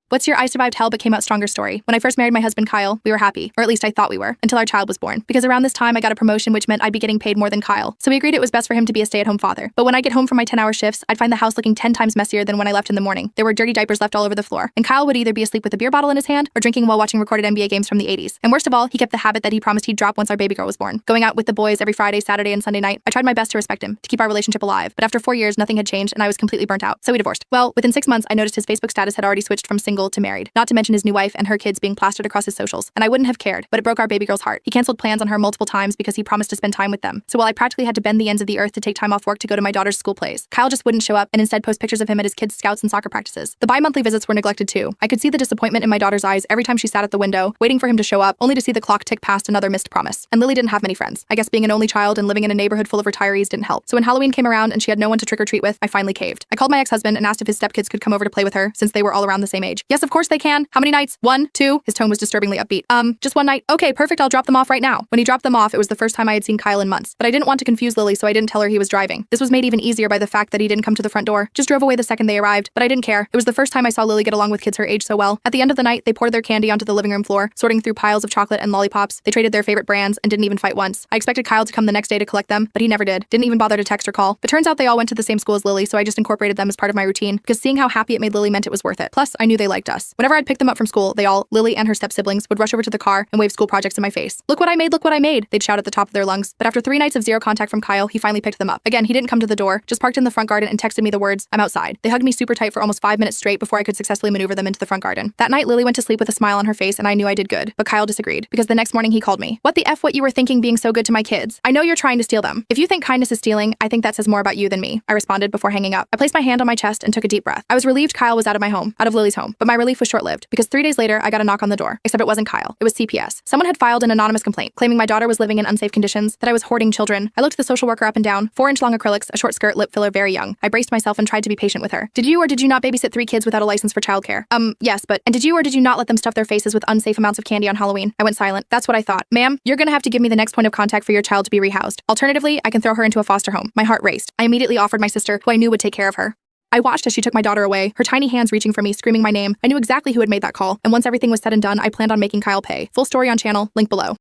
What's your I survived hell but came out stronger story? When I first married my husband Kyle, we were happy, or at least I thought we were, until our child was born. Because around this time I got a promotion which meant I'd be getting paid more than Kyle. So we agreed it was best for him to be a stay-at-home father. But when I get home from my 10-hour shifts, I'd find the house looking 10 times messier than when I left in the morning. There were dirty diapers left all over the floor, and Kyle would either be asleep with a beer bottle in his hand or drinking while watching recorded NBA games from the 80s. And worst of all, he kept the habit that he promised he'd drop once our baby girl was born. Going out with the boys every Friday, Saturday, and Sunday night, I tried my best to respect him, to keep our relationship alive. But after 4 years, nothing had changed and I was completely burnt out. So we divorced. Well, within 6 months, I noticed his Facebook status had already switched from single to married. Not to mention his new wife and her kids being plastered across his socials. And I wouldn't have cared, but it broke our baby girl's heart. He canceled plans on her multiple times because he promised to spend time with them. So while I practically had to bend the ends of the earth to take time off work to go to my daughter's school plays, Kyle just wouldn't show up and instead post pictures of him at his kids' scouts and soccer practices. The bi-monthly visits were neglected too. I could see the disappointment in my daughter's eyes every time she sat at the window, waiting for him to show up, only to see the clock tick past another missed promise. And Lily didn't have many friends. I guess being an only child and living in a neighborhood full of retirees didn't help. So when Halloween came around and she had no one to trick-or-treat with, I finally caved. I called my ex-husband and asked if his stepkids could come over to play with her, since they were all around the same age. Yes, of course they can. How many nights? 1, 2? His tone was disturbingly upbeat. Just one night. Okay, perfect, I'll drop them off right now. When he dropped them off, it was the first time I had seen Kyle in months. But I didn't want to confuse Lily, so I didn't tell her he was driving. This was made even easier by the fact that he didn't come to the front door, just drove away the second they arrived. But I didn't care. It was the first time I saw Lily get along with kids her age so well. At the end of the night, they poured their candy onto the living room floor, sorting through piles of chocolate and lollipops. They traded their favorite brands and didn't even fight once. I expected Kyle to come the next day to collect them, but he never did. Didn't even bother to text or call. But turns out they all went to the same school as Lily, so I just incorporated them as part of my routine, because seeing how happy it made Lily meant it was worth it. Plus, I knew they liked us. Whenever I'd pick them up from school, they all, Lily and her step-siblings, would rush over to the car and wave school projects in my face. Look what I made, look what I made, they'd shout at the top of their lungs. But after 3 nights of zero contact from Kyle, he finally picked them up. Again, he didn't come to the door, just parked in the front garden and texted me the words, "I'm outside." They hugged me super tight for almost 5 minutes straight before I could successfully maneuver them into the front garden. That night, Lily went to sleep with a smile on her face and I knew I did good. But Kyle disagreed, because the next morning he called me. "What the F what you were thinking being so good to my kids? I know you're trying to steal them. If you think kindness is stealing, I think that says more about you than me," I responded before hanging up. I placed my hand on my chest and took a deep breath. I was relieved Kyle was out of my home, out of Lily's home, but my relief was short-lived, because 3 days later, I got a knock on the door. Except it wasn't Kyle. It was CPS. Someone had filed an anonymous complaint, claiming my daughter was living in unsafe conditions, that I was hoarding children. I looked the social worker up and down, 4-inch-long acrylics, a short skirt, lip filler, very young. I braced myself and tried to be patient with her. "Did you or did you not babysit 3 kids without a license for childcare?" Yes, but, and did you or did you not let them stuff their faces with unsafe amounts of candy on Halloween?" I went silent. "That's what I thought. Ma'am, you're gonna have to give me the next point of contact for your child to be rehoused. Alternatively, I can throw her into a foster home." My heart raced. I immediately offered my sister, who I knew would take care of her. I watched as she took my daughter away, her tiny hands reaching for me, screaming my name. I knew exactly who had made that call, and once everything was said and done, I planned on making Kyle pay. Full story on channel, link below.